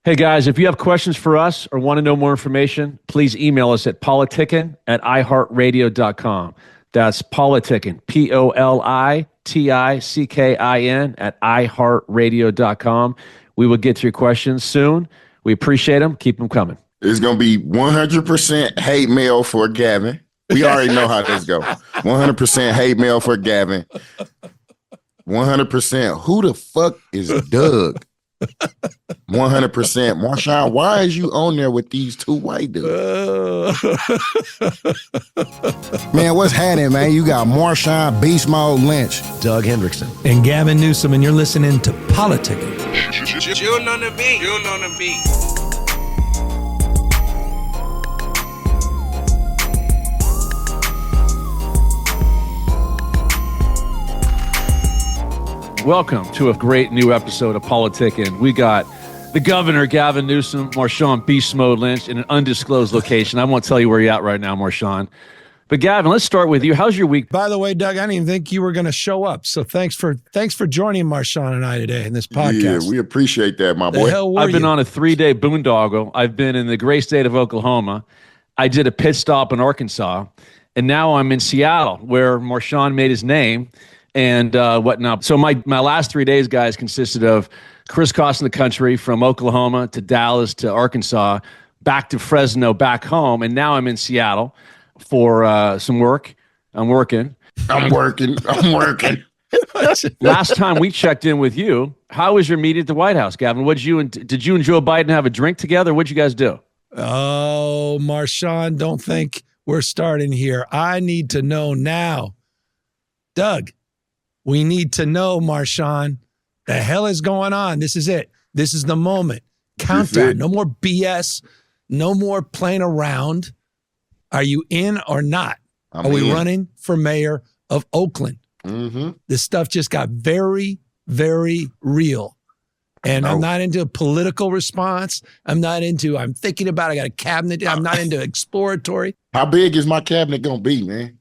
Hey guys, if you have questions for us or want to know more information, please email us at politickin@iheartradio.com. That's Politickin, POLITICKIN at iHeartRadio.com. We will get to your questions soon. We appreciate them. Keep them coming. It's going to be 100% hate mail for Gavin. We already know how this goes. 100% hate mail for Gavin. 100% who the fuck is Doug? 100% Marshawn, why is you on there with these two white dudes? Man, what's happening, man? You got Marshawn Beast Mode Lynch, Doug Hendrickson, and Gavin Newsom, and you're listening to Politickin. June on the beat. June on the beat. Welcome to a great new episode of Politickin. We got the Governor Gavin Newsom, Marshawn Beast Mode Lynch in an undisclosed location. I won't tell you where you're at right now, Marshawn. But Gavin, let's start with you. How's your week? By the way, Doug, I didn't even think you were going to show up. So thanks for joining Marshawn and I today in this podcast. Yeah, we appreciate that, my boy. I've been on a 3-day boondoggle. I've been in the great state of Oklahoma. I did a pit stop in Arkansas, and now I'm in Seattle, where Marshawn made his name. And whatnot. So my last 3 days, guys, consisted of crisscrossing the country from Oklahoma to Dallas to Arkansas, back to Fresno, back home. And now I'm in Seattle for some work. I'm working. Last time we checked in with you, how was your meeting at the White House, Gavin? Did you and Joe Biden have a drink together? What'd you guys do? Oh, Marshawn, don't think we're starting here. I need to know now. Doug. We need to know, Marshawn, the hell is going on? This is it. This is the moment. Countdown. No more BS. No more playing around. Are you in or not? Are we running for mayor of Oakland? Mm-hmm. This stuff just got very, very real. And I'm not into a political response. I'm thinking about, I got a cabinet. I'm not into exploratory. How big is my cabinet going to be, man?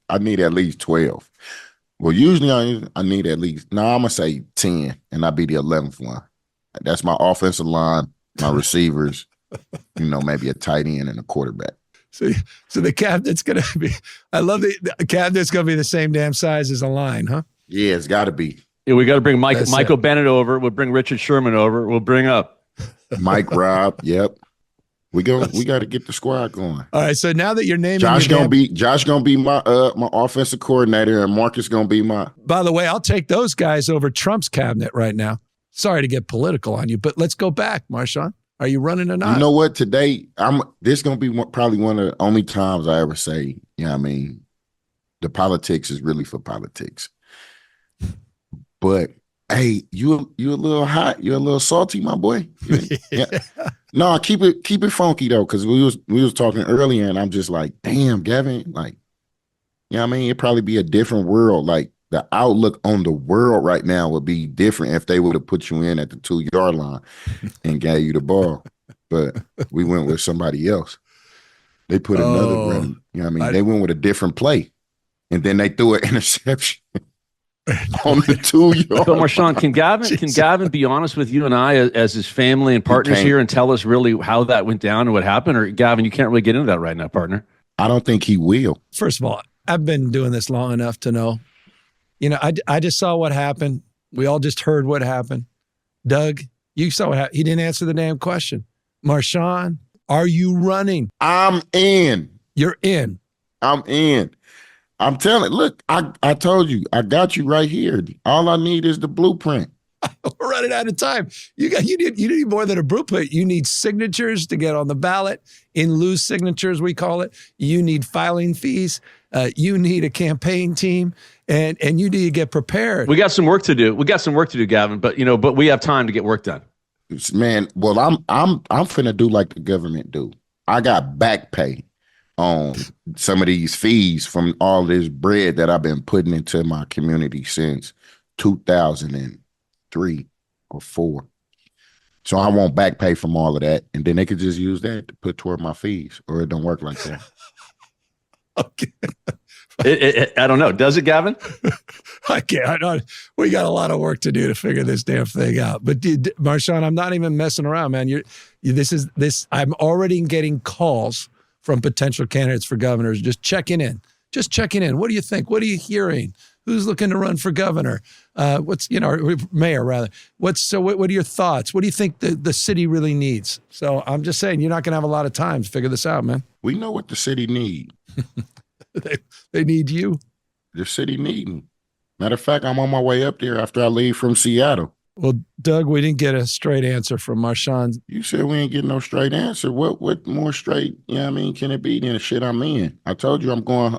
I need at least 12. Well, usually I need at least, I'm going to say 10, and I'll be the 11th one. That's my offensive line, my receivers, maybe a tight end and a quarterback. So the cabinet's going to be, I love the cabinet's going to be the same damn size as a line, huh? Yeah, it's got to be. Yeah, we got to bring Michael Bennett over. We'll bring Richard Sherman over. We'll bring up Mike Robb. Yep. We got to get the squad going. All right. So now that you're naming, Josh gonna be my offensive coordinator, and Marcus gonna be my. By the way, I'll take those guys over Trump's cabinet right now. Sorry to get political on you, but let's go back, Marshawn. Are you running or not? You know what? Today, this is gonna be probably one of the only times I ever say, the politics is really for politics. But hey, you a little hot. You're a little salty, my boy. Yeah. No, keep it funky though, because we was talking earlier, and I'm just like, damn, Gavin, it'd probably be a different world. Like the outlook on the world right now would be different if they would have put you in at the 2-yard line and gave you the ball. But we went with somebody else. They put another run. They went with a different play, and then they threw an interception. On the 2-yard. So Marshawn, can Gavin be honest with you and I as his family and partners here and tell us really how that went down and what happened? Or Gavin, you can't really get into that right now, partner. I don't think he will. First of all, I've been doing this long enough to know. I just saw what happened. We all just heard what happened. Doug, you saw what happened. He didn't answer the damn question. Marshawn, are you running? I'm in. You're in. I'm in. I'm telling, look, I told you, I got you right here. All I need is the blueprint. We're running out of time. You need more than a blueprint. You need signatures to get on the ballot. In lieu signatures, we call it. You need filing fees. You need a campaign team, and you need to get prepared. We got some work to do. Gavin. But we have time to get work done. Man, well, I'm finna do like the government do. I got back pay on some of these fees from all this bread that I've been putting into my community since 2003 or 4. So I want back pay from all of that, and then they could just use that to put toward my fees, or it don't work like that. Okay. I don't know. Does it, Gavin? I can't. We got a lot of work to do to figure this damn thing out. But Marshawn, I'm not even messing around, man. I'm already getting calls from potential candidates for governors, just checking in. What do you think? What are you hearing? Who's looking to run for governor? Mayor rather. What are your thoughts? What do you think the city really needs? So I'm just saying, you're not going to have a lot of time to figure this out, man. We know what the city need. They need you. The city needing. Matter of fact, I'm on my way up there after I leave from Seattle. Well, Doug, we didn't get a straight answer from Marshawn. You said we ain't getting no straight answer. What more straight, can it be than the shit I'm in? I told you I'm going,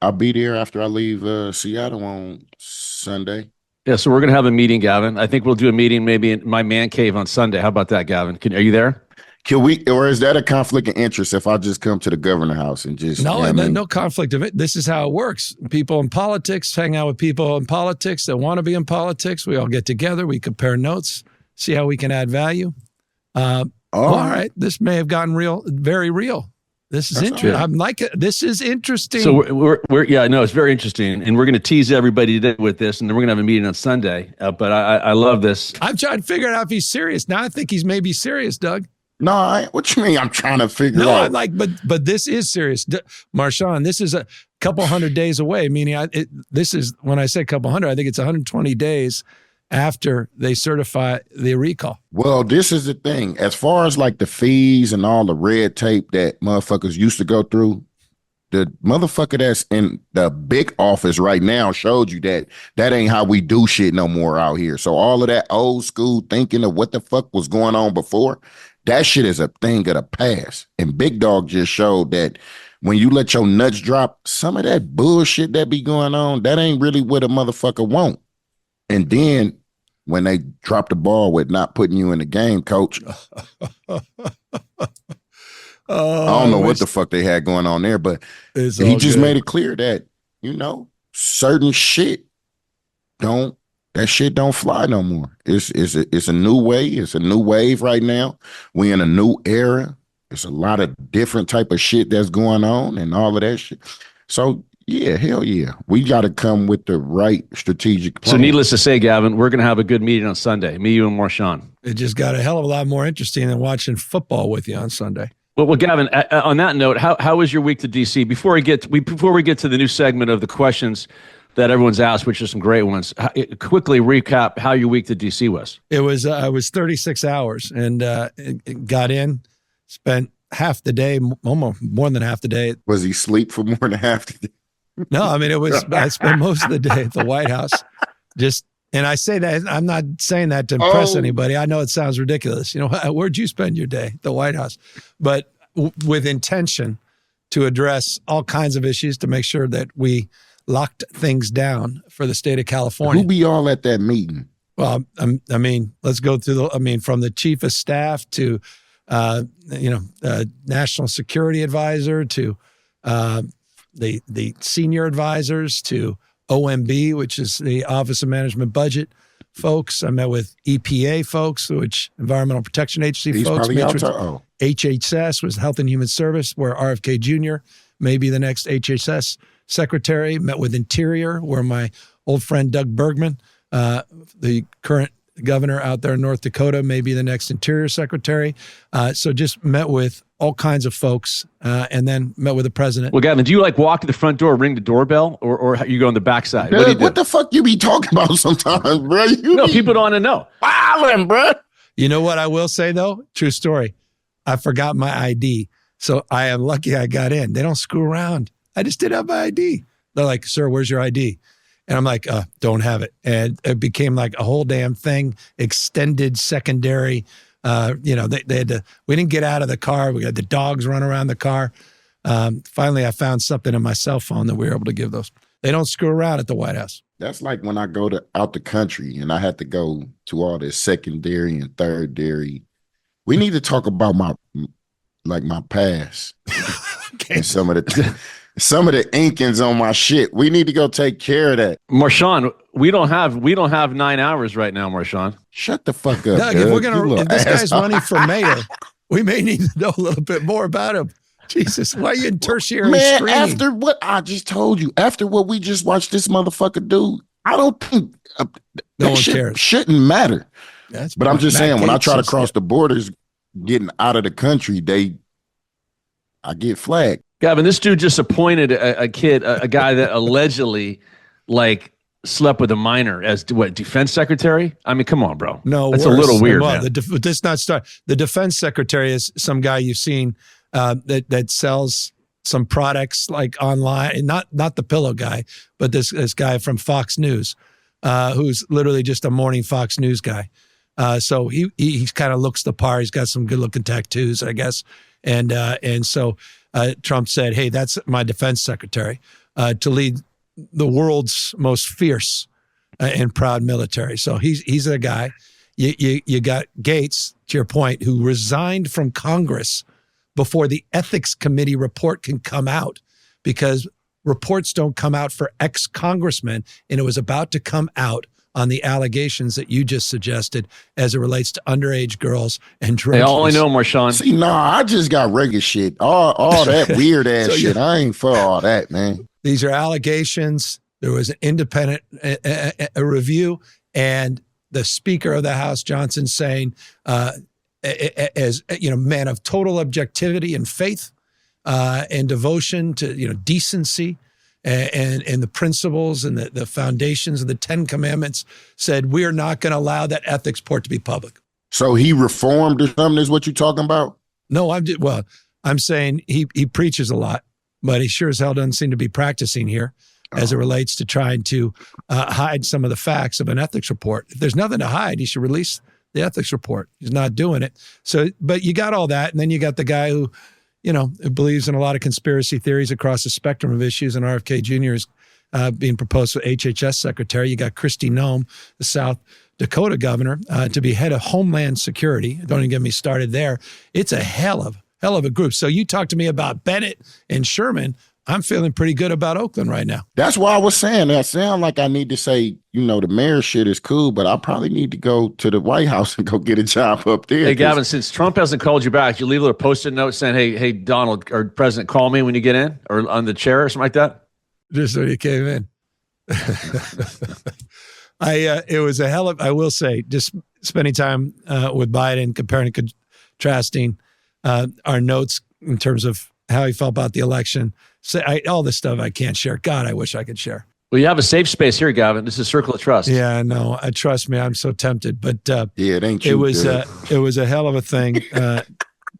I'll be there after I leave Seattle on Sunday. Yeah, so we're going to have a meeting, Gavin. I think we'll do a meeting maybe in my man cave on Sunday. How about that, Gavin? Are you there? Can we, or is that a conflict of interest if I just come to the governor house and just... No conflict of it. This is how it works. People in politics hang out with people in politics that want to be in politics. We all get together. We compare notes, see how we can add value. All right. This may have gotten very real. This is interesting. I'm like it. This is interesting. So it's very interesting, and we're going to tease everybody today with this, and then we're going to have a meeting on Sunday. But I love this. I'm trying to figure out if he's serious. Now I think he's maybe serious, Doug. No, what you mean? I'm trying to figure out. No, I'm like, but this is serious, Marshawn. This is a couple hundred days away. Meaning, this is when I say a couple hundred, I think it's 120 days after they certify the recall. Well, this is the thing. As far as like the fees and all the red tape that motherfuckers used to go through, the motherfucker that's in the big office right now showed you that ain't how we do shit no more out here. So all of that old school thinking of what the fuck was going on before, that shit is a thing of the past. And Big Dog just showed that when you let your nuts drop, some of that bullshit that be going on, that ain't really what a motherfucker want. And then when they drop the ball with not putting you in the game, coach, I don't know what the fuck they had going on there, but he just made it clear that, certain shit that shit don't fly no more. It's a new way. It's a new wave right now. We in a new era. There's a lot of different type of shit that's going on and all of that shit. So yeah, hell yeah. We got to come with the right strategic plan. So needless to say, Gavin, we're going to have a good meeting on Sunday. Me, you, and Marshawn. It just got a hell of a lot more interesting than watching football with you on Sunday. Well, Gavin, on that note, how was your week to DC? Before we get to the new segment of the questions that everyone's asked, which are some great ones, quickly recap how your week to DC was. It was I was 36 hours and got in, spent half the day, almost more than half the day. Was he asleep for more than half the day? No, I mean, I spent most of the day at the White House. And I say that, I'm not saying that to impress anybody. I know it sounds ridiculous. Where'd you spend your day? The White House. But with intention to address all kinds of issues to make sure that we locked things down for the state of California. Who be all at that meeting? Well, I mean, let's go through from the chief of staff to, national security advisor to the senior advisors to OMB, which is the Office of Management Budget folks. I met with EPA folks, which Environmental Protection Agency folks. HHS was Health and Human Service, where RFK Jr. may be the next HHS secretary. Met with Interior, where my old friend Doug Bergman, the current governor out there in North Dakota, may be the next Interior secretary. So just met with all kinds of folks, and then met with the president. Well, Gavin, do you walk to the front door, ring the doorbell, or you go on the backside? What the fuck you be talking about sometimes, bro? People don't want to know. Wildin', bro. You know what I will say, though? True story. I forgot my ID. So I am lucky I got in. They don't screw around. I just didn't have my ID. They're like, sir, where's your ID? And I'm like, don't have it. And it became like a whole damn thing, extended secondary. They had to, we didn't get out of the car. We had the dogs run around the car. Finally, I found something in my cell phone that we were able to give those. They don't screw around at the White House. That's like when I go out the country and I had to go to all this secondary and third dairy. We need to talk about my past Okay. and some of the inkings on my shit. We need to go take care of that. Marshawn, we don't have 9 hours right now, Marshawn. Shut the fuck up. Doug, if this guy's running for mayor, we may need to know a little bit more about him. Jesus, why are you in tertiary Man, screening? after what I just told you, after what we just watched this motherfucker do, I don't think No one cares. Shouldn't matter. But I'm just saying, when I try to Gaetz cross the borders, getting out of the country, I get flagged. Gavin, this dude just appointed a kid, a guy that allegedly like slept with a minor as what, defense secretary? I mean, come on, bro. No, that's a little weird, well, man. This not start. The defense secretary is some guy you've seen that sells some products like online, and not the pillow guy, but this guy from Fox News, who's literally just a morning Fox News guy. So he kind of looks the part. He's got some good looking tattoos, I guess, and so Trump said, "Hey, that's my defense secretary to lead the world's most fierce and proud military." So he's a guy. You got Gaetz, to your point, who resigned from Congress before the ethics committee report can come out, because reports don't come out for ex-congressmen, and it was about to come out on the allegations that you just suggested as it relates to underage girls and drug use. All I know, Marshawn. See, I just got regular shit. All that weird ass shit. I ain't for all that, man. These are allegations. There was an independent a review, and the Speaker of the House, Johnson, saying, as man of total objectivity and faith and devotion to decency and the principles and the foundations of the 10 Commandments, said, we are not going to allow that ethics report to be public. So he reformed or something is what you're talking about? No, I'm saying he preaches a lot, but he sure as hell doesn't seem to be practicing here as it relates to trying to hide some of the facts of an ethics report. If there's nothing to hide, he should release the ethics report. He's not doing it. So, but you got all that, and then you got the guy who believes in a lot of conspiracy theories across the spectrum of issues, and RFK Jr. is being proposed for HHS secretary. You got Kristi Noem, the South Dakota governor, to be head of Homeland Security. Don't even get me started there. It's a hell of a group. So you talk to me about Bennett and Sherman. I'm feeling pretty good about Oakland right now. That's why I was saying that. Sound like I need to say, the mayor shit is cool, but I probably need to go to the White House and go get a job up there. Hey, Gavin, since Trump hasn't called you back, you leave a Post-it note saying, hey, Donald or President, call me when you get in, or on the chair or something like that? Just when you came in. It was a hell of, I will say, just spending time with Biden, comparing and contrasting our notes in terms of how he felt about the election. All this stuff I can't share. God, I wish I could share. Well, you have a safe space here, Gavin. This is Circle of Trust. Yeah, no, trust me, I'm so tempted. But it ain't you. It was a hell of a thing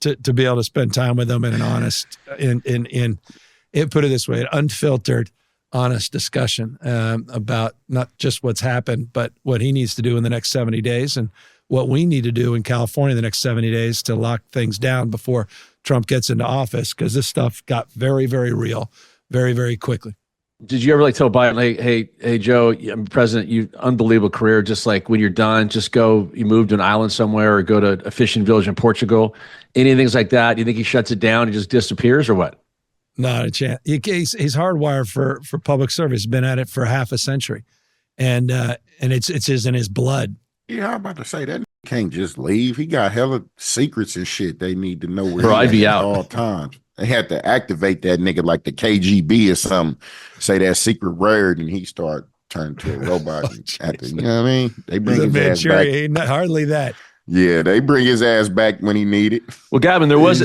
to be able to spend time with him in an honest, put it this way, an unfiltered, honest discussion about not just what's happened, but what he needs to do in the next 70 days and what we need to do in California in the next 70 days to lock things down before Trump gets into office, because this stuff got very, very real very, very quickly. Did you ever tell Biden, hey, Joe, I'm president, you unbelievable career. Just like when you're done, just go, you move to an island somewhere or go to a fishing village in Portugal. Anything like that? Do you think he shuts it down and just disappears or what? Not a chance. He's hardwired for public service. He's been at it for half a century. And it's in his blood. Yeah, I'm about to say that can't just leave. He got hella secrets and shit they need to know where I'd be out at all times. They had to activate that nigga like the KGB or something, say that secret word, and he start turning to a robot. After, you know what I mean? They bring his ass back. Not hardly that. Yeah, they bring his ass back when he needed. Well, Gavin, there was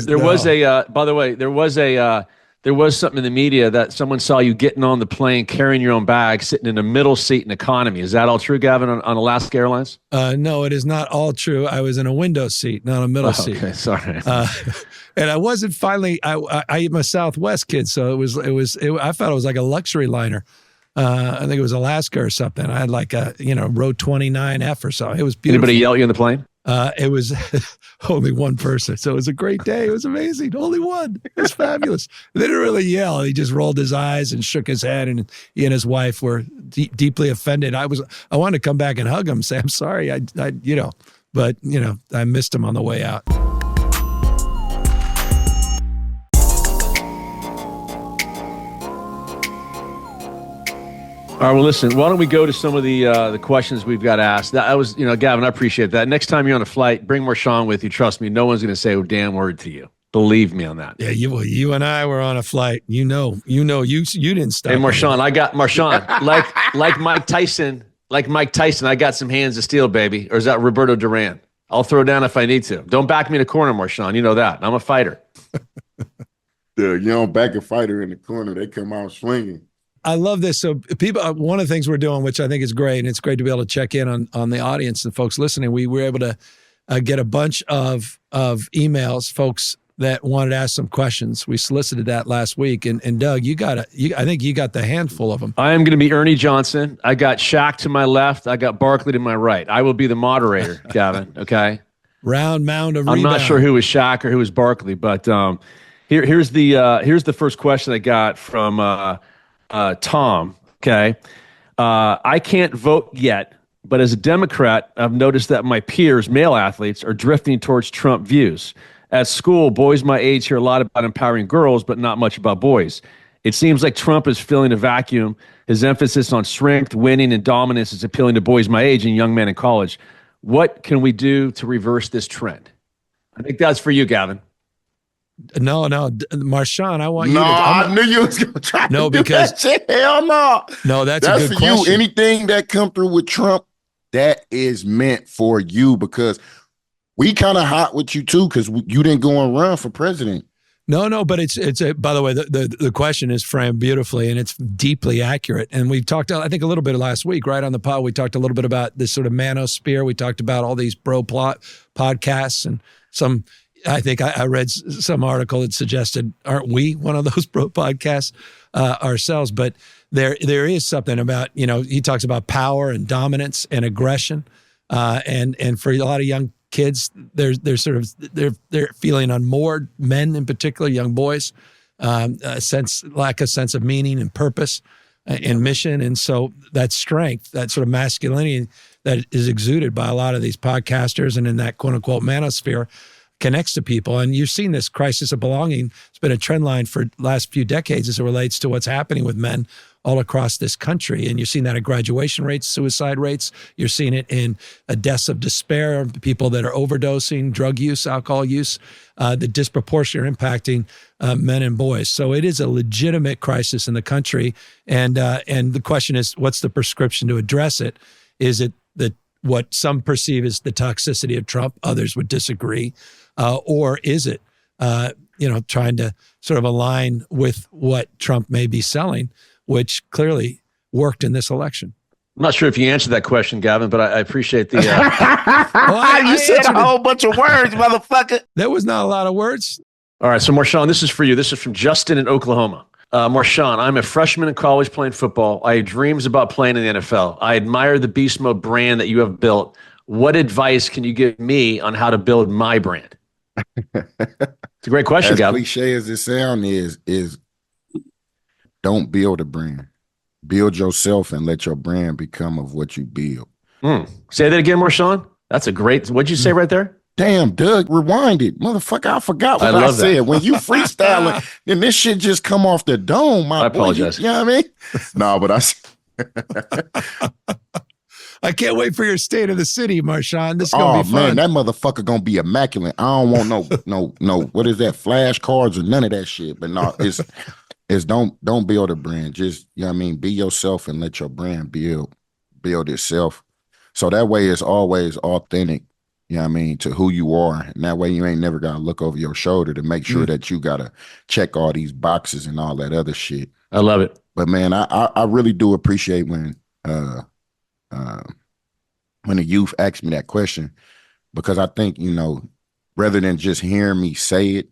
something in the media that someone saw you getting on the plane, carrying your own bag, sitting in a middle seat in economy. Is that all true, Gavin, on Alaska Airlines? No, it is not all true. I was in a window seat, not a middle seat. Okay, sorry. And I wasn't finally. I'm a Southwest kid, so I thought it was like a luxury liner. I think it was Alaska or something. I had like a row 29F or so. It was beautiful. Anybody yell at you in the plane? It was only one person. So it was a great day. It was amazing. Only one. It was fabulous. They didn't really yell. He just rolled his eyes and shook his head, and he and his wife were deeply offended. I wanted to come back and hug him, say, I'm sorry. But I missed him on the way out. All right, well, listen, why don't we go to some of the questions we've got asked. That was, Gavin, I appreciate that. Next time you're on a flight, bring Marshawn with you. Trust me, no one's going to say a damn word to you. Believe me on that. Yeah, you and I were on a flight. You didn't stop. Hey, Marshawn, like Mike Tyson. Like Mike Tyson, I got some hands of steel, baby. Or is that Roberto Duran? I'll throw down if I need to. Don't back me in the corner, Marshawn. You know that. I'm a fighter. Dude, you don't back a fighter in the corner. They come out swinging. I love this. So people, one of the things we're doing, which I think is great, and it's great to be able to check in on the audience and folks listening. We were able to get a bunch of emails, folks that wanted to ask some questions. We solicited that last week. And Doug, I think you got the handful of them. I am going to be Ernie Johnson. I got Shaq to my left. I got Barkley to my right. I will be the moderator, Gavin, okay? Round mound of I'm rebound. not sure who was Shaq or who was Barkley, but here's the first question I got from Tom, okay? I can't vote yet, but as a Democrat, I've noticed that my peers, male athletes, are drifting towards Trump views. At school, boys my age hear a lot about empowering girls, but not much about boys. It seems like Trump is filling a vacuum. His emphasis on strength, winning, and dominance is appealing to boys my age and young men in college. What can we do to reverse this trend? I think that's for you, Gavin. No, Marshawn, I want you to. I knew you was going to try to do because, that shit. Hell no. No, that's a for good question. You. Anything that come through with Trump, that is meant for you because we kind of hot with you too because you didn't go and run for president. No, but it's by the way, the question is framed beautifully and it's deeply accurate. And we talked, I think, a little bit last week, right on the pod. We talked a little bit about this sort of manosphere. We talked about all these bro podcasts and some. I think I read some article that suggested, aren't we one of those bro podcasts ourselves? But there is something about, he talks about power and dominance and aggression, and for a lot of young kids, they're feeling unmoored. Men in particular, young boys, lack of sense of meaning and purpose and mission, and so that strength, that sort of masculinity that is exuded by a lot of these podcasters and in that quote unquote manosphere connects to people. And you've seen this crisis of belonging. It's been a trend line for the last few decades as it relates to what's happening with men all across this country. And you've seen that in graduation rates, suicide rates. You're seeing it in deaths of despair, people that are overdosing, drug use, alcohol use, that disproportionately are impacting men and boys. So it is a legitimate crisis in the country. And the question is, what's the prescription to address it? Is it that what some perceive as the toxicity of Trump, others would disagree, or is it, trying to sort of align with what Trump may be selling, which clearly worked in this election? I'm not sure if you answered that question, Gavin, but I appreciate the. You said a whole bunch of words, motherfucker. That was not a lot of words. All right, so Marshawn, this is for you. This is from Justin in Oklahoma. Marshawn, I'm a freshman in college playing football. I had dreams about playing in the NFL. I admire the Beast Mode brand that you have built. What advice can you give me on how to build my brand? It's a great question, Gavin. As cliche as it sounds is don't build a brand. Build yourself and let your brand become of what you build. Say that again, Marshawn. That's a great. What'd you say right there? Damn, Doug, rewind it. Motherfucker, I forgot what I said. When you freestyling, then this shit just come off the dome, my boy. I apologize. You know what I mean? No, but I can't wait for your state of the city, Marshawn. This is going to be fun. Man, that motherfucker going to be immaculate. I don't want no, what is that, flashcards or none of that shit. But no, it's don't build a brand. Just, you know what I mean, be yourself and let your brand build itself. So that way it's always authentic. You know what I mean, to who you are. And that way you ain't never got to look over your shoulder to make sure that you got to check all these boxes and all that other shit. I love it. But, man, I really do appreciate when the youth ask me that question, because I think, rather than just hearing me say it,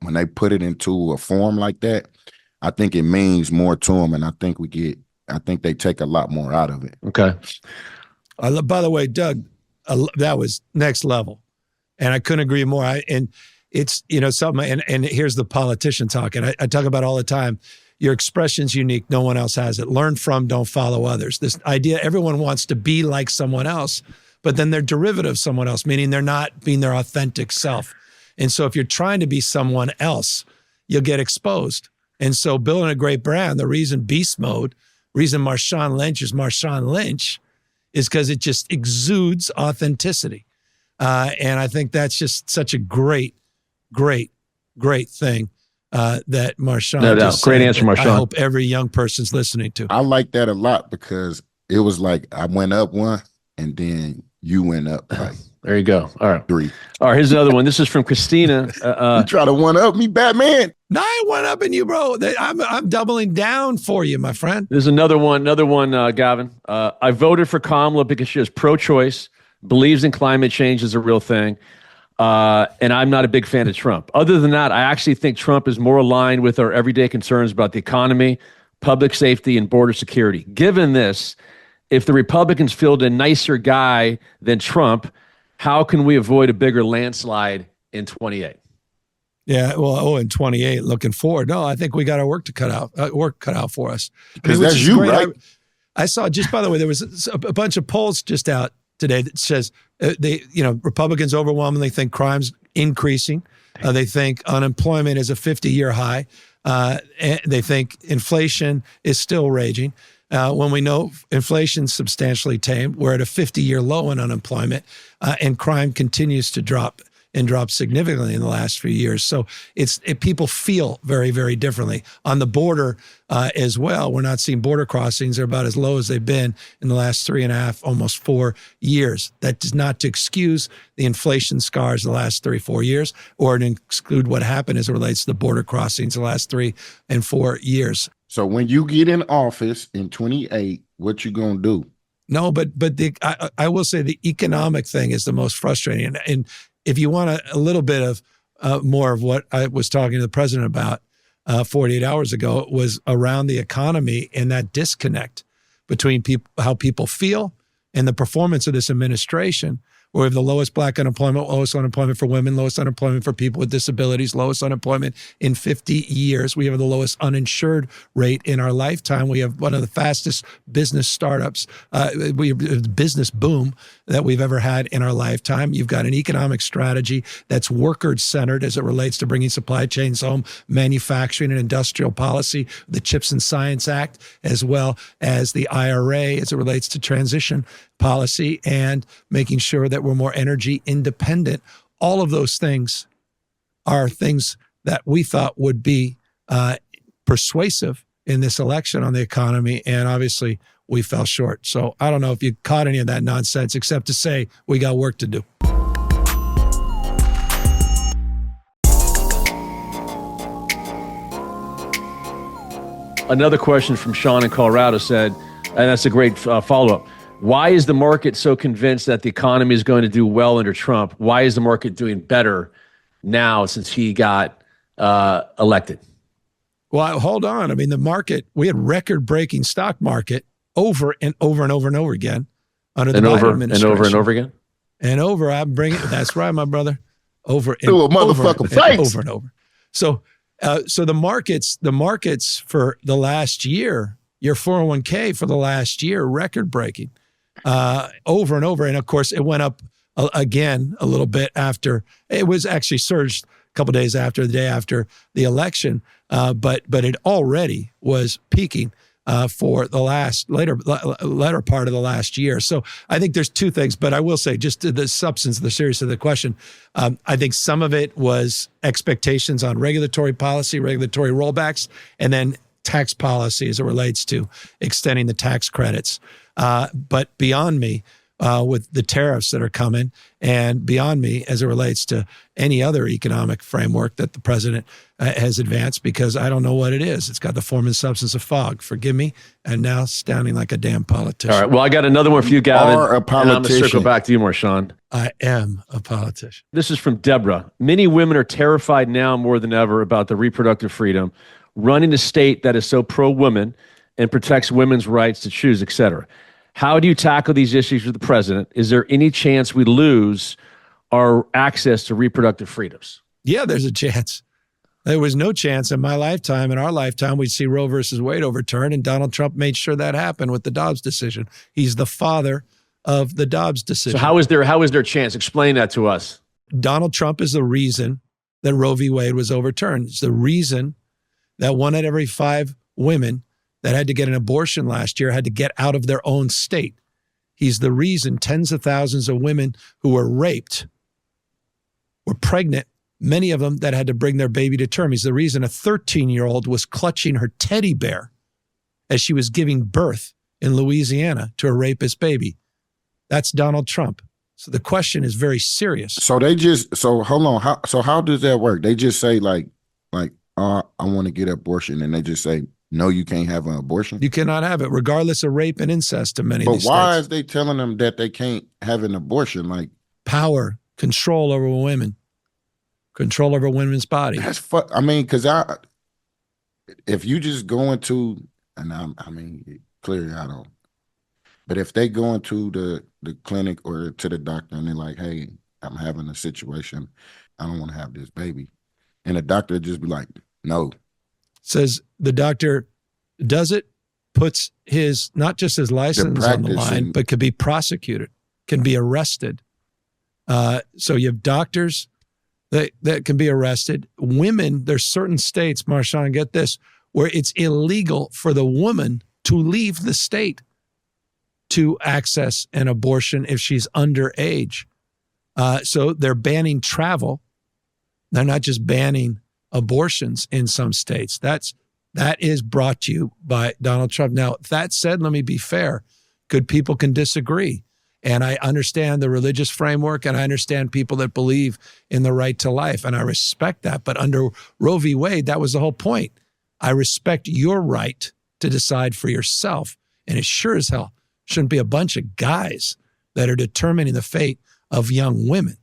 when they put it into a form like that, I think it means more to them. And I think they take a lot more out of it. Okay. By the way, Doug, that was next level, and I couldn't agree more. And it's something. And here's the politician talking. I talk about all the time. Your expression's unique. No one else has it. Learn from, don't follow others. This idea, everyone wants to be like someone else, but then they're derivative of someone else, meaning they're not being their authentic self. And so if you're trying to be someone else, you'll get exposed. And so building a great brand, the reason Beast Mode, reason Marshawn Lynch is Marshawn Lynch, is because it just exudes authenticity. And I think that's just such a great great thing that Marshawn No doubt. just Great said answer, that Marshawn. I hope every young person's listening to. I like that a lot because it was like I went up one and then you went up like There you go. All right. 3. All right, here's another one. This is from Christina. You try to one up me, Batman. No, I went up in you, bro. I'm doubling down for you, my friend. There's another one, Gavin. I voted for Kamala because she is pro-choice, believes in climate change is a real thing, and I'm not a big fan of Trump. Other than that, I actually think Trump is more aligned with our everyday concerns about the economy, public safety, and border security. Given this, if the Republicans field a nicer guy than Trump, how can we avoid a bigger landslide in 28? Yeah, well, in 28, looking forward. No, I think we got our work cut out for us. Because that's you, great. right? I saw, just by the way, there was a bunch of polls just out today that says Republicans overwhelmingly think crime's increasing. They think unemployment is a 50-year high. And they think inflation is still raging. When we know inflation's substantially tamed, we're at a 50-year low in unemployment, and crime continues to drop significantly in the last few years. So people feel very, very differently. On the border as well, we're not seeing border crossings. They're about as low as they've been in the last 3.5, almost 4 years. That is not to excuse the inflation scars the last 3-4 years, or to exclude what happened as it relates to the border crossings the last 3 and 4 years. So when you get in office in 28, what you gonna do? No, but I will say the economic thing is the most frustrating. And if you want a little bit of more of what I was talking to the president about 48 hours ago, it was around the economy and that disconnect between how people feel and the performance of this administration, where we have the lowest black unemployment, lowest unemployment for women, lowest unemployment for people with disabilities, lowest unemployment in 50 years. We have the lowest uninsured rate in our lifetime. We have one of the fastest business startups, we have business boom that we've ever had in our lifetime. You've got an economic strategy that's worker-centered as it relates to bringing supply chains home, manufacturing and industrial policy, the CHIPS and Science Act, as well as the IRA as it relates to transition policy and making sure that we're more energy independent. All of those things are things that we thought would be persuasive in this election on the economy, and obviously we fell short. So I don't know if you caught any of that nonsense, except to say we got work to do. Another question from Sean in Colorado said, and that's a great follow-up, why is the market so convinced that the economy is going to do well under Trump? Why is the market doing better now since he got elected? Well, hold on. I mean, the market, we had record-breaking stock market over and over and over and over again under the Biden administration. And over again? And over, I'm bringing, that's right, my brother. Over and Do a motherfucking face. over and over. So the markets for the last year, your 401k for the last year, record-breaking. Over and over. And of course, it went up again a little bit after. It was actually surged a couple of days after, the day after the election. But it already was peaking for the latter part of the last year. So I think there's two things, but I will say just to the substance, the seriousness of the question, I think some of it was expectations on regulatory policy, regulatory rollbacks, and then tax policy as it relates to extending the tax credits. But beyond me, with the tariffs that are coming, and beyond me as it relates to any other economic framework that the president has advanced, because I don't know what it is. It's got the form and substance of fog. Forgive me. And now sounding like a damn politician. All right. Well, I got another one for you, Gavin. You are a politician. And I'm going to circle back to you, Marshawn. I am a politician. This is from Deborah. Many women are terrified now more than ever about the reproductive freedom, running a state that is so pro-women and protects women's rights to choose, et cetera. How do you tackle these issues with the president? Is there any chance we lose our access to reproductive freedoms? Yeah, there's a chance. There was no chance in my lifetime, in our lifetime, we'd see Roe versus Wade overturned, and Donald Trump made sure that happened with the Dobbs decision. He's the father of the Dobbs decision. So how is there a chance? Explain that to us. Donald Trump is the reason that Roe v. Wade was overturned. It's the reason that 1 out of every 5 women that had to get an abortion last year had to get out of their own state. He's the reason tens of thousands of women who were raped, were pregnant many of them that had to bring their baby to term. He's the reason a 13-year-old was clutching her teddy bear as she was giving birth in Louisiana to a rapist baby. That's Donald Trump. So the question is very serious. So hold on. How does that work? They just say like, I want to get an abortion, and they just say, no, you can't have an abortion. You cannot have it, regardless of rape and incest in many of these states. But why is they telling them that they can't have an abortion? Like power, control over women, control over women's body. That's I mean, because if you just go into, and I mean, clearly I don't. But if they go into the clinic or to the doctor and they're like, hey, I'm having a situation, I don't want to have this baby. And the doctor would just be like, no. Says the doctor does it, puts his, not just his license on the line, but could be prosecuted, can be arrested. So you have doctors that can be arrested. Women, there's certain states, Marshawn, get this, where it's illegal for the woman to leave the state to access an abortion if she's underage. So they're banning travel. They're not just banning abortions in some states. That is brought to you by Donald Trump. Now, that said, let me be fair. Good people can disagree. And I understand the religious framework, and I understand people that believe in the right to life, and I respect that. But under Roe v. Wade, that was the whole point. I respect your right to decide for yourself, and it sure as hell shouldn't be a bunch of guys that are determining the fate of young women.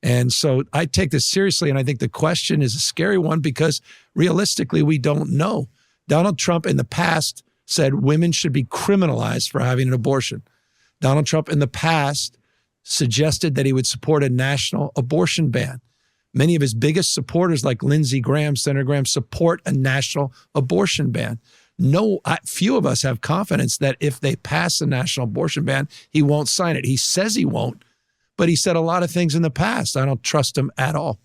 And so I take this seriously, and I think the question is a scary one because realistically, we don't know. Donald Trump in the past said women should be criminalized for having an abortion. Donald Trump in the past suggested that he would support a national abortion ban. Many of his biggest supporters, like Lindsey Graham, Senator Graham, support a national abortion ban. Few of us have confidence that if they pass a national abortion ban, he won't sign it. He says he won't, but he said a lot of things in the past. I don't trust him at all.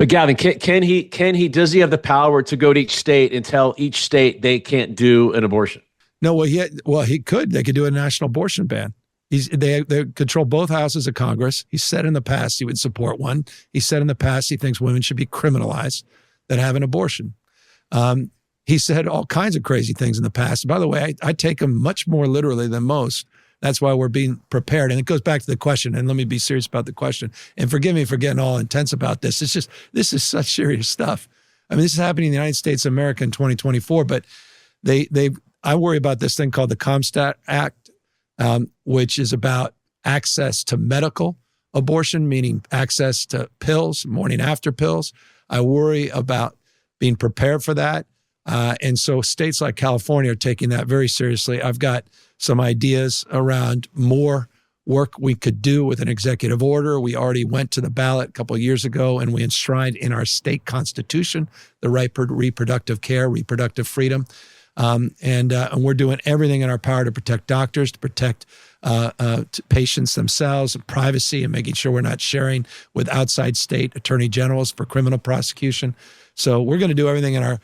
But Gavin, does he have the power to go to each state and tell each state they can't do an abortion? No, he could. They could do a national abortion ban. They control both houses of Congress. He said in the past he would support one. He said in the past he thinks women should be criminalized that have an abortion. He said all kinds of crazy things in the past. By the way, I take him much more literally than most. That's why we're being prepared. And it goes back to the question, and let me be serious about the question. And forgive me for getting all intense about this. This is such serious stuff. I mean, this is happening in the United States of America in 2024, but I worry about this thing called the Comstock Act, which is about access to medical abortion, meaning access to pills, morning after pills. I worry about being prepared for that. And so states like California are taking that very seriously. I've got some ideas around more work we could do with an executive order. We already went to the ballot a couple of years ago, and we enshrined in our state constitution the right to reproductive care, reproductive freedom. And we're doing everything in our power to protect doctors, to protect patients themselves, and privacy, and making sure we're not sharing with outside state attorney generals for criminal prosecution. So we're going to do everything in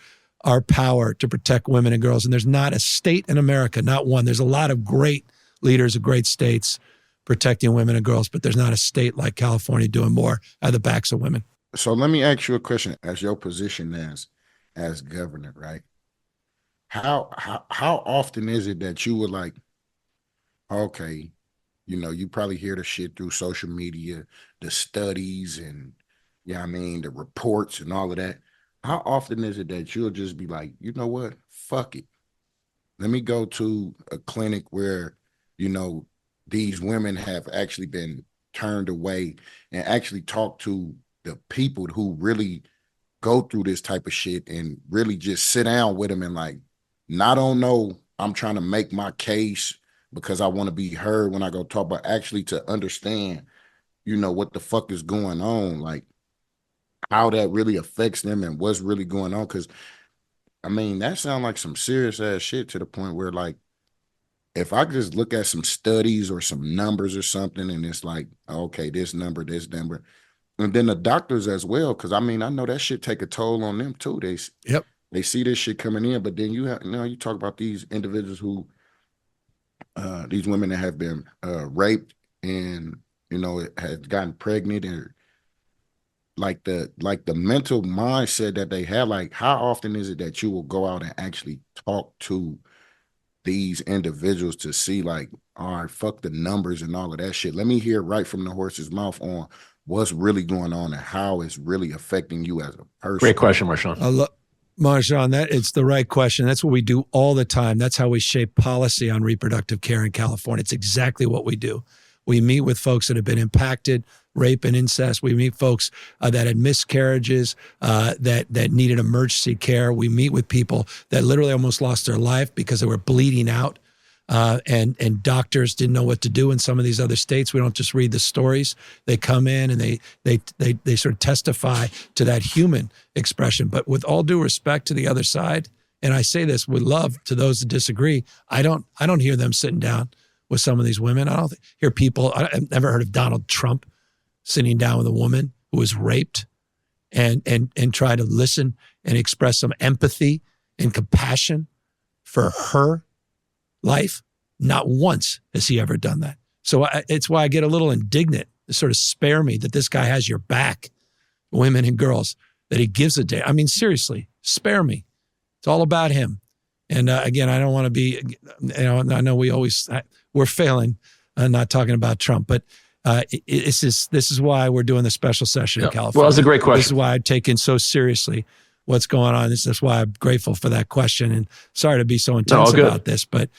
our power to protect women and girls. And there's not a state in America, not one. There's a lot of great leaders of great states protecting women and girls, but there's not a state like California doing more at the backs of women. So let me ask you a question. As your position as governor, right? How often is it that you would like, okay, you probably hear the shit through social media, the studies and, the reports and all of that. How often is it that you'll just be like, you know what, fuck it. Let me go to a clinic where, these women have actually been turned away and actually talk to the people who really go through this type of shit and really just sit down with them and like, not don't know, I'm trying to make my case because I want to be heard when I go talk, but actually to understand, what the fuck is going on, like how that really affects them and what's really going on. Because, that sounds like some serious ass shit to the point where, like, if I just look at some studies or some numbers or something and it's like, okay, this number, and then the doctors as well, because, I know that shit take a toll on them too. They see this shit coming in, but then you talk about these individuals who, these women that have been raped and, has gotten pregnant the mental mindset that they have. Like, how often is it that you will go out and actually talk to these individuals to see, like, all right, fuck the numbers and all of that shit. Let me hear right from the horse's mouth on what's really going on and how it's really affecting you as a person. Great question, Marshawn. Marshawn, it's the right question. That's what we do all the time. That's how we shape policy on reproductive care in California. It's exactly what we do. We meet with folks that have been impacted, rape and incest. We meet folks that had miscarriages, that needed emergency care. We meet with people that literally almost lost their life because they were bleeding out, and doctors didn't know what to do in some of these other states. We don't just read the stories. They come in and they sort of testify to that human expression. But with all due respect to the other side, and I say this with love to those that disagree, I don't hear them sitting down with some of these women. I don't hear people. I've never heard of Donald Trump sitting down with a woman who was raped and try to listen and express some empathy and compassion for her life. Not once has he ever done that. So it's why I get a little indignant to sort of spare me that this guy has your back, women and girls, that he gives a damn. I mean, seriously, spare me. It's all about him. And again, I don't want to be, I know we're failing not talking about Trump, but this is why we're doing the special session in California. Well, that's a great question. This is why I take in so seriously what's going on. This is why I'm grateful for that question. And sorry to be so intense about this, but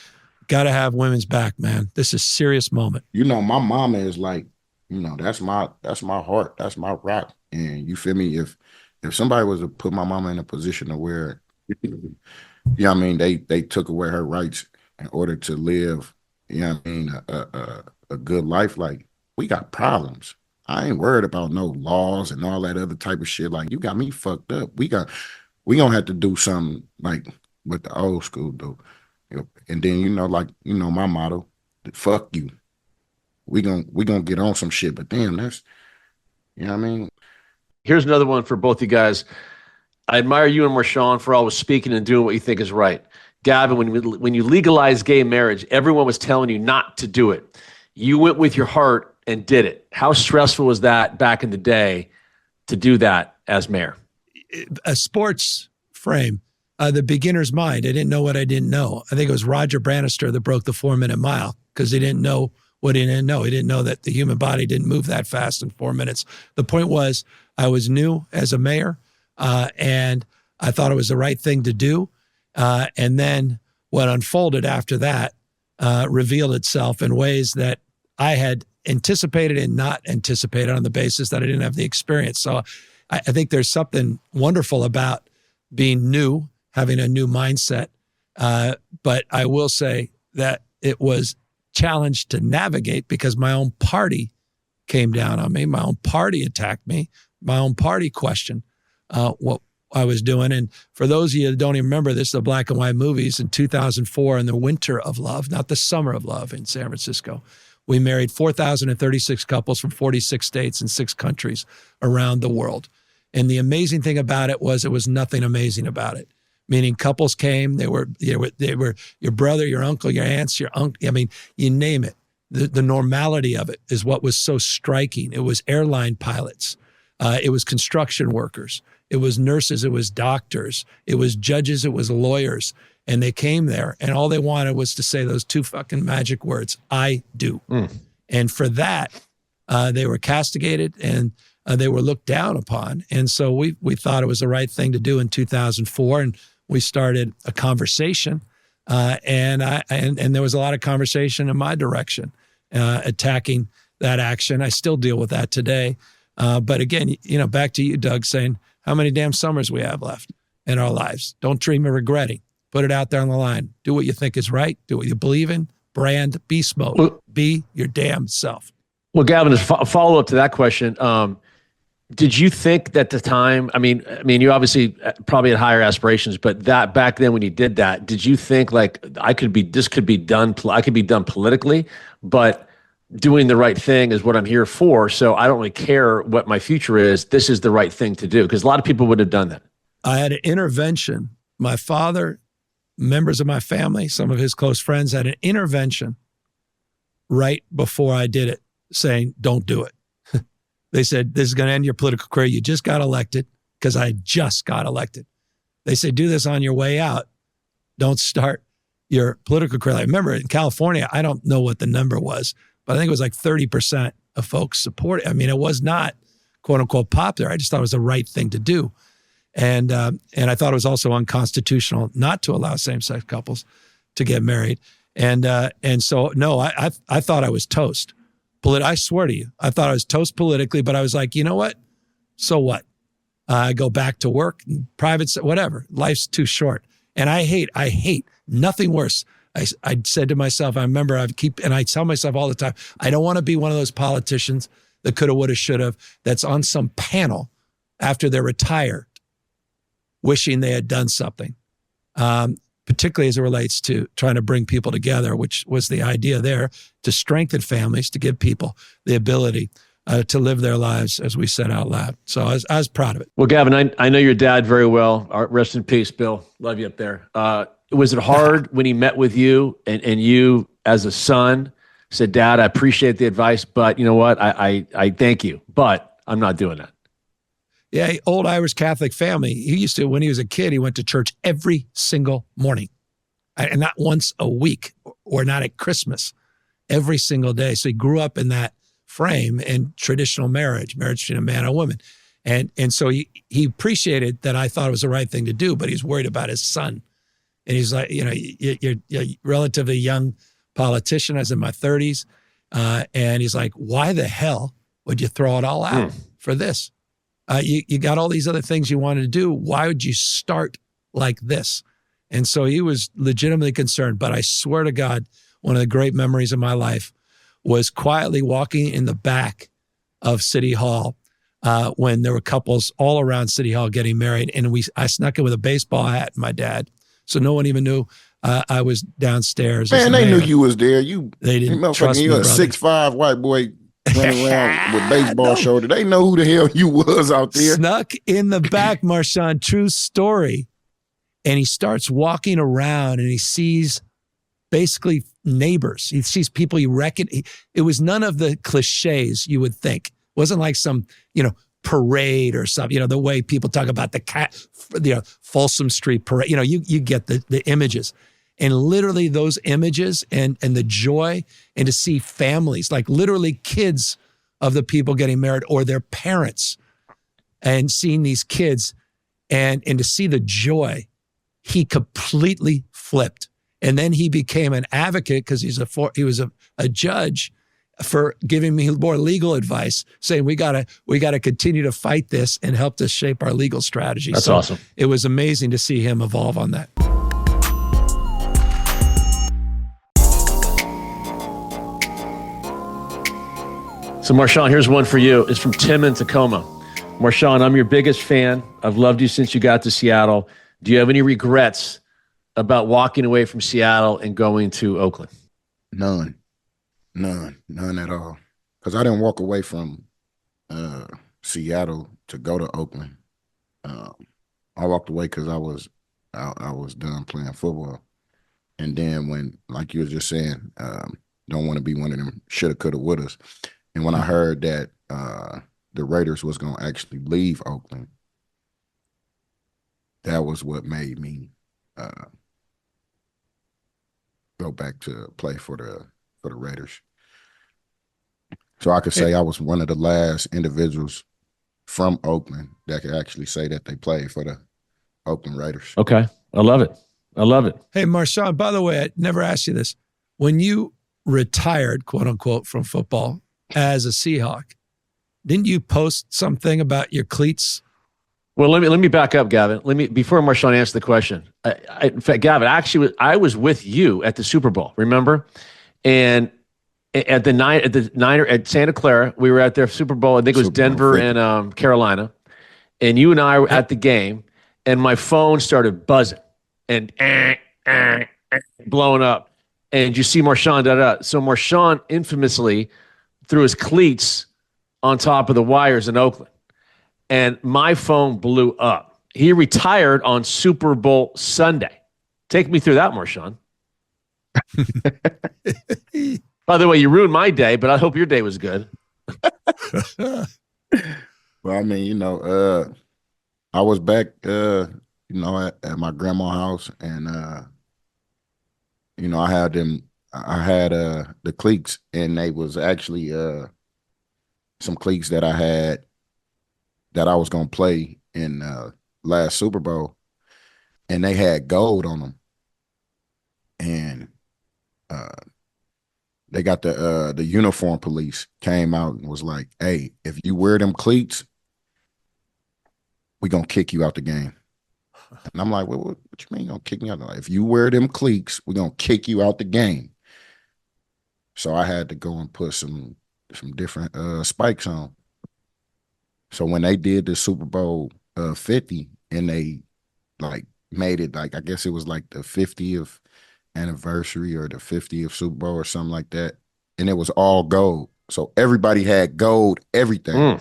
got to have women's back, man. This is a serious moment. You know, my mama is like, you know, that's my heart. That's my rock. And you feel me? If somebody was to put my mama in a position of where, you know what I mean, they took away her rights in order to live, you know what I mean, a good life, like, we got problems. I ain't worried about no laws and all that other type of shit. Like, you got me fucked up. We gonna have to do something like what the old school do. You know, and then, you know, like, you know, my motto, fuck you. We gonna get on some shit, but damn, that's, you know what I mean? Here's another one for both you guys. I admire you and Marshawn for always speaking and doing what you think is right. Gavin, when you legalized gay marriage, everyone was telling you not to do it. You went with your heart and did it. How stressful was that back in the day to do that as mayor? A sports frame, the beginner's mind. I didn't know what I didn't know. I think it was Roger Bannister that broke the 4-minute mile because he didn't know what he didn't know. He didn't know that the human body didn't move that fast in 4 minutes. The point was, I was new as a mayor, and I thought it was the right thing to do. And then what unfolded after that revealed itself in ways that I had anticipated and not anticipated on the basis that I didn't have the experience. So I think there's something wonderful about being new, having a new mindset. But I will say that it was challenged to navigate because my own party came down on me. My own party attacked me. My own party questioned what I was doing. And for those of you that don't even remember this, the black and white movies in 2004 in the winter of love, not the summer of love in San Francisco, we married 4,036 couples from 46 states and 6 countries around the world. And the amazing thing about it was nothing amazing about it. Meaning couples came, they were your brother, your uncle, your aunts, your uncle. I mean, you name it. The normality of it is what was so striking. It was airline pilots. It was construction workers. It was nurses. It was doctors. It was judges. It was lawyers. And they came there, and all they wanted was to say those 2 fucking magic words, I do. And for that, they were castigated and they were looked down upon. And so we thought it was the right thing to do in 2004, and we started a conversation. And there was a lot of conversation in my direction, attacking that action. I still deal with that today. But again, you know, back to you, Doug, saying how many damn summers we have left in our lives. Don't dream of regretting. Put it out there on the line. Do what you think is right. Do what you believe in. Brand beast mode. Well, be your damn self. Well, Gavin, as a follow-up to that question, did you think that the time, I mean, you obviously probably had higher aspirations, but that back then when you did that, did you think like I could be done politically, but doing the right thing is what I'm here for. So I don't really care what my future is. This is the right thing to do. Because a lot of people would have done that. I had an intervention. My father, members of my family, some of his close friends had an intervention right before I did it saying, don't do it. They said, this is going to end your political career. You just got elected, because I just got elected. They said, do this on your way out. Don't start your political career. I remember in California, I don't know what the number was, but I think it was like 30% of folks support it. I mean, it was not quote unquote popular. I just thought it was the right thing to do. And I thought it was also unconstitutional not to allow same-sex couples to get married. And so, no, I thought I was toast. I swear to you, I thought I was toast politically, but I was like, you know what? So what? I go back to work, private, whatever. Life's too short. And I hate nothing worse. I said to myself, I remember and I tell myself all the time, I don't want to be one of those politicians that coulda, woulda, shoulda, that's on some panel after they're retired, wishing they had done something, particularly as it relates to trying to bring people together, which was the idea there, to strengthen families, to give people the ability to live their lives, as we said out loud. So I was proud of it. Well, Gavin, I know your dad very well. Rest in peace, Bill. Love you up there. Was it hard when he met with you and you, as a son, said, Dad, I appreciate the advice, but you know what? I thank you, but I'm not doing that. Yeah, old Irish Catholic family. He used to, when he was a kid, he went to church every single morning, and not once a week or not at Christmas, every single day. So he grew up in that frame in traditional marriage between a man and a woman. And so he appreciated that I thought it was the right thing to do, but he's worried about his son. And he's like, you know, you're a relatively young politician. I was in my 30s. And he's like, why the hell would you throw it all out for this? You got all these other things you wanted to do. Why would you start like this? And so he was legitimately concerned. But I swear to God, one of the great memories of my life was quietly walking in the back of City Hall when there were couples all around City Hall getting married. And I snuck in with a baseball hat and my dad. So no one even knew I was downstairs. Man, they knew you was there. They didn't trust me, you a 6'5" white boy running around with baseball shoulder. They know who the hell you was out there. Snuck in the back, Marshawn, true story. And he starts walking around and he sees basically neighbors. He sees people he reckon. It was none of the cliches you would think. It wasn't like some, parade or something, the way people talk about the Folsom Street parade. You get the images. And literally those images and the joy, and to see families, like literally kids of the people getting married or their parents, and seeing these kids and to see the joy, he completely flipped. And then he became an advocate because he was a judge for giving me more legal advice, saying we gotta continue to fight this and help us shape our legal strategy. That's awesome. It was amazing to see him evolve on that. So Marshawn, here's one for you. It's from Tim in Tacoma. Marshawn, I'm your biggest fan. I've loved you since you got to Seattle. Do you have any regrets about walking away from Seattle and going to Oakland? None at all. Because I didn't walk away from Seattle to go to Oakland. I walked away because I was done playing football. And then when, like you were just saying, don't want to be one of them shoulda, coulda, wouldas. And when I heard that the Raiders was going to actually leave Oakland, that was what made me go back to play for the Raiders. So I could say I was one of the last individuals from Oakland that could actually say that they played for the Oakland Raiders. Okay. I love it. Hey, Marshawn, by the way, I never asked you this. When you retired, quote unquote, from football as a Seahawk, didn't you post something about your cleats? Well, let me back up, Gavin. Before Marshawn answers the question. In fact, Gavin, actually, I was with you at the Super Bowl. Remember? And at Santa Clara, we were at their Super Bowl. I think it was Denver and Carolina. And you and I were at the game, and my phone started buzzing and blowing up. And you see Marshawn, So Marshawn infamously threw his cleats on top of the wires in Oakland. And my phone blew up. He retired on Super Bowl Sunday. Take me through that, Marshawn. By the way, you ruined my day, but I hope your day was good. Well, I mean, I was back, at my grandma's house, and I had them. I had the cleats, and they was actually some cleats that I had that I was gonna play in last Super Bowl, and they had gold on them, and they got the uniform police came out and was like, "Hey, if you wear them cleats, we gonna kick you out the game." And I'm like, what you mean gonna kick me out? Like, if you wear them cleats, we're gonna kick you out the game. So I had to go and put some different spikes on. So when they did the Super Bowl 50, and they like made it like, I guess it was like the 50th anniversary or the 50th Super Bowl or something like that, and it was all gold. So everybody had gold, everything.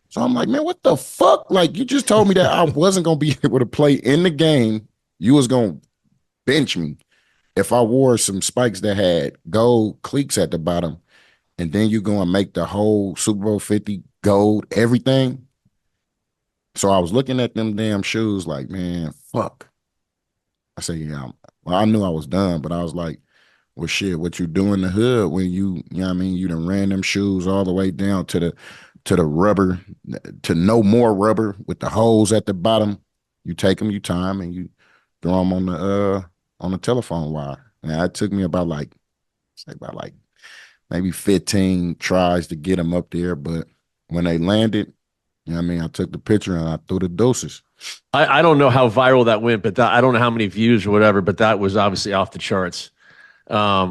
So I'm like, man, what the fuck? Like, you just told me that I wasn't going to be able to play in the game. You was going to bench me if I wore some spikes that had gold cleats at the bottom, and then you're going to make the whole Super Bowl 50 gold, everything. So I was looking at them damn shoes like, man, fuck. I said, yeah. Well, I knew I was done, but I was like, well, shit, what you do in the hood when you know what I mean, you done ran them shoes all the way down to the rubber, to no more rubber with the holes at the bottom. You take them, you tie them, and you throw them on the telephone wire. And it took me about maybe 15 tries to get them up there. But when they landed, you know what I mean, I took the picture and I threw the doses. I don't know how viral that went, but I don't know how many views or whatever, but that was obviously off the charts.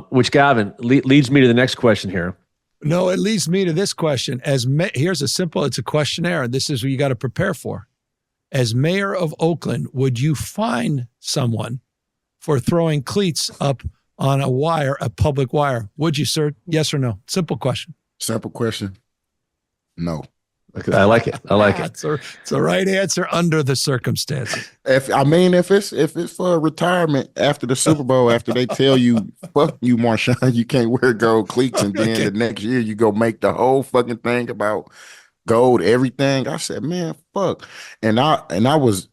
Which, Gavin, leads me to the next question here. No, it leads me to this question. Here's it's a questionnaire. This is what you got to prepare for. As mayor of Oakland, would you fine someone for throwing cleats up on a public wire? Would you, sir? Yes or no? Simple question. Simple question. No. I like it. I like it. It's the right answer under the circumstances. If it's for retirement after the Super Bowl, after they tell you, fuck you, Marshawn, you can't wear gold cleats, and then the next year you go make the whole fucking thing about gold, everything. I said, man, fuck. And I was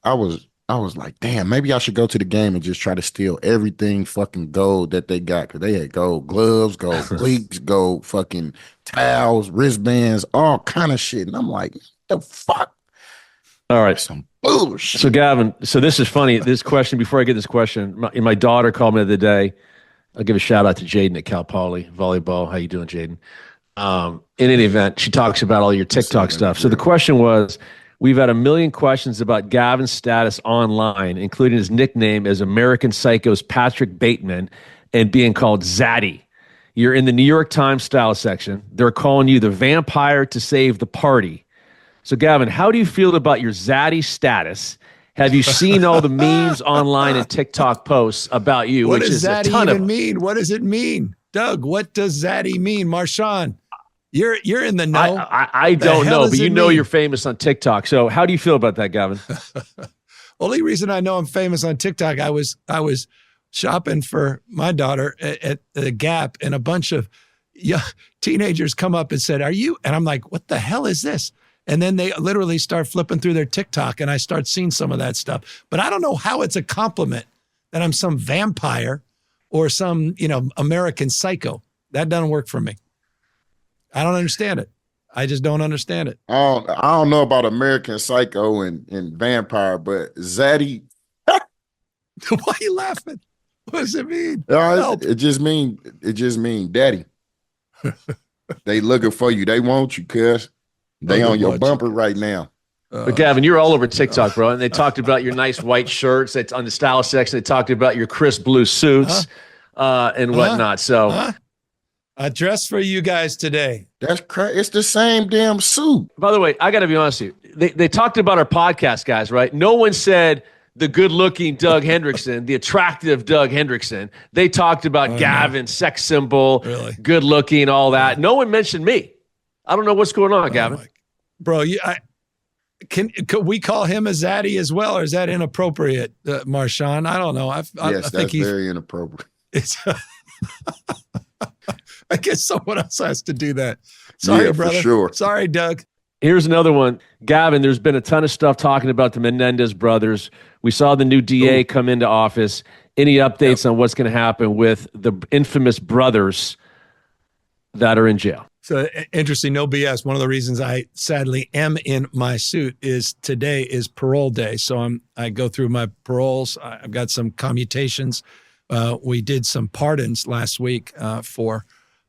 like, damn, maybe I should go to the game and just try to steal everything fucking gold that they got, because they had gold gloves, gold cleats, gold fucking towels, wristbands, all kind of shit. And I'm like, the fuck? All right. Some bullshit. So, Gavin, this is funny. This question, before I get this question, my daughter called me the other day. I'll give a shout out to Jaden at Cal Poly volleyball. How you doing, Jaden? In any event, she talks about all your TikTok stuff. So the question was, we've had 1 million questions about Gavin's status online, including his nickname as American Psycho's Patrick Bateman and being called Zaddy. You're in the New York Times style section. They're calling you the vampire to save the party. So, Gavin, how do you feel about your Zaddy status? Have you seen all the memes online and TikTok posts about you? What does Zaddy even mean? What does it mean? Doug, what does Zaddy mean? Marshawn, you're in the know. I don't know, but you know you're famous on TikTok. So how do you feel about that, Gavin? Only reason I know I'm famous on TikTok, I was shopping for my daughter at the Gap, and a bunch of teenagers come up and said, "Are you?" And I'm like, "What the hell is this?" And then they literally start flipping through their TikTok, and I start seeing some of that stuff. But I don't know how it's a compliment that I'm some vampire or some, American Psycho. That doesn't work for me. I don't understand it. I just don't understand it. I don't know about American Psycho and vampire, but Zaddy. Why are you laughing? What does it mean? It just mean daddy. They looking for you. They want you, cuz. They on your bumper right now. But Gavin, you're all over TikTok, bro. And they talked about your nice white shirts. That's on the style section. They talked about your crisp blue suits and whatnot. So I dressed for you guys today. That's crazy. It's the same damn suit. By the way, I got to be honest with you. They talked about our podcast guys, right? No one said the good-looking Doug Hendrickson, the attractive Doug Hendrickson. They talked about Gavin, sex symbol, good-looking, all that. No one mentioned me. I don't know what's going on, Gavin. Bro, can we call him a Zaddy as well, or is that inappropriate, Marshawn? I don't know. I think that's he's very inappropriate. I guess someone else has to do that. Sorry, brother. For sure. Sorry, Doug. Here's another one. Gavin, there's been a ton of stuff talking about the Menendez brothers. We saw the new DA come into office. Any updates on what's going to happen with the infamous brothers that are in jail? So interesting, no BS. One of the reasons I sadly am in my suit is today is parole day. So I go through my paroles. I've got some commutations. We did some pardons last week for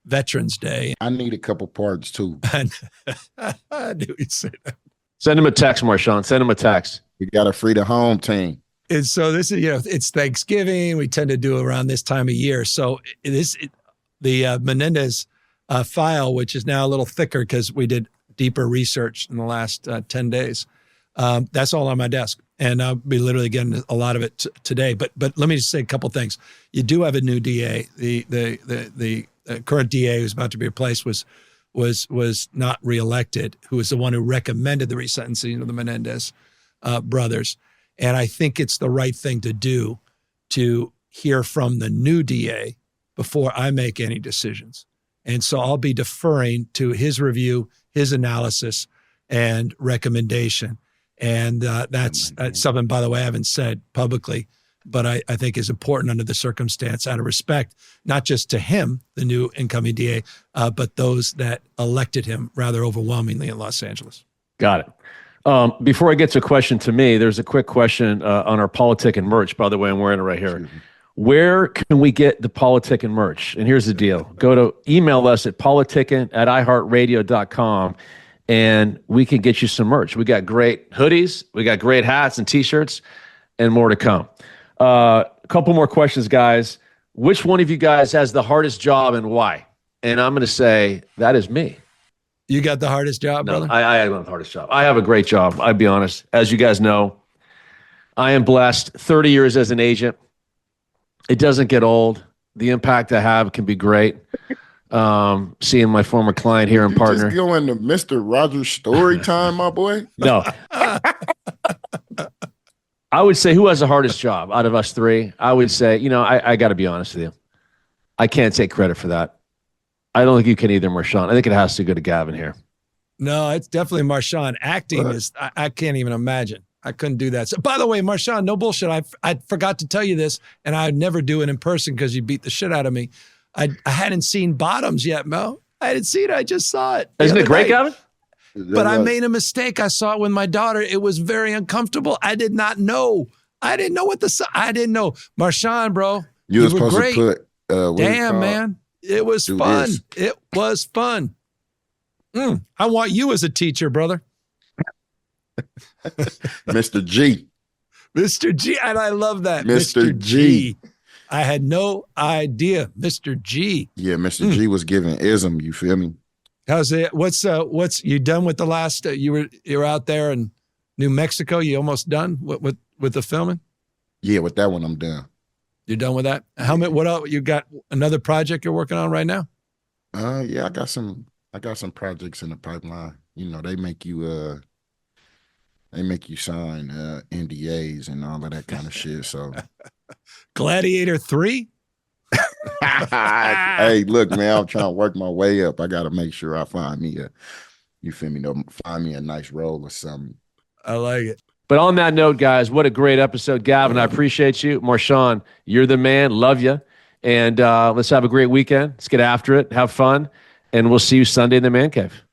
Veterans Day. I need a couple pardons too. I knew you'd say that. Send him a text, Marshawn. Send him a text. We got to free the home team. And so this is, it's Thanksgiving. We tend to do around this time of year. So the Menendez file, which is now a little thicker because we did deeper research in the last 10 days. That's all on my desk. And I'll be literally getting a lot of it today. But let me just say a couple things. You do have a new DA. The current DA who's about to be replaced was not reelected, who was the one who recommended the resentencing of the Menendez brothers. And I think it's the right thing to do to hear from the new DA before I make any decisions. And so I'll be deferring to his review, his analysis, and recommendation. And that's something, by the way, I haven't said publicly, but I think is important under the circumstance, out of respect, not just to him, the new incoming DA, but those that elected him rather overwhelmingly in Los Angeles. Got it. Before I get to a question to me, there's a quick question on our Politickin merch. By the way, I'm wearing it right here. Where can we get the Politickin merch? And here's the deal. Go to email us at politickin@iheartradio.com, and we can get you some merch. We got great hoodies. We got great hats and T-shirts, and more to come. A couple more questions, guys. Which one of you guys has the hardest job and why? And I'm going to say that is me. You got the hardest job, brother? I have the hardest job. I have a great job. I'll be honest. As you guys know, I am blessed. 30 years as an agent. It doesn't get old. The impact I have can be great. Seeing my former client here and partner. Just going to Mr. Rogers story time, my boy? No. I would say, who has the hardest job out of us three? I would say, I got to be honest with you. I can't take credit for that. I don't think you can either, Marshawn. I think it has to go to Gavin here. No, it's definitely Marshawn. Acting is, I can't even imagine. I couldn't do that. So, by the way, Marshawn, no bullshit. I forgot to tell you this, and I'd never do it in person because you beat the shit out of me. I hadn't seen Bottoms yet, Mo. I hadn't seen it. I just saw it. Isn't it great, Gavin? But I made a mistake. I saw it with my daughter. It was very uncomfortable. I did not know. I didn't know I didn't know. Marshawn, bro, you were supposed great. To put, damn, man. It was fun. This. It was fun. I want you as a teacher, brother. Mr. G. Mr. G. And I love that. Mr. G. I had no idea. Mr. G. Yeah, Mr. G was giving ism. You feel me? How's it? What's you done with the last? You were out there in New Mexico. You almost done with the filming? Yeah, with that one I'm done. You're done with that? How many? What else? You got another project you're working on right now? Yeah, I got some projects in the pipeline. They make you sign NDAs and all of that kind of shit. So Gladiator 3? Hey, look, man, I'm trying to work my way up. I got to make sure I find me a nice role or something. I like it. But on that note, guys, what a great episode. Gavin, I appreciate you. Marshawn, you're the man. Love you. And let's have a great weekend. Let's get after it. Have fun. And we'll see you Sunday in the Man Cave.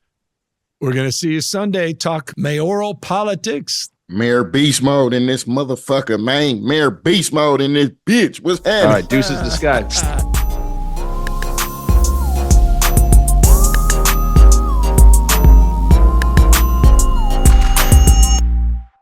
We're going to see you Sunday. Talk mayoral politics. Mayor Beast Mode in this motherfucker, man. Mayor Beast Mode in this bitch. What's happening? All right, deuces to the sky.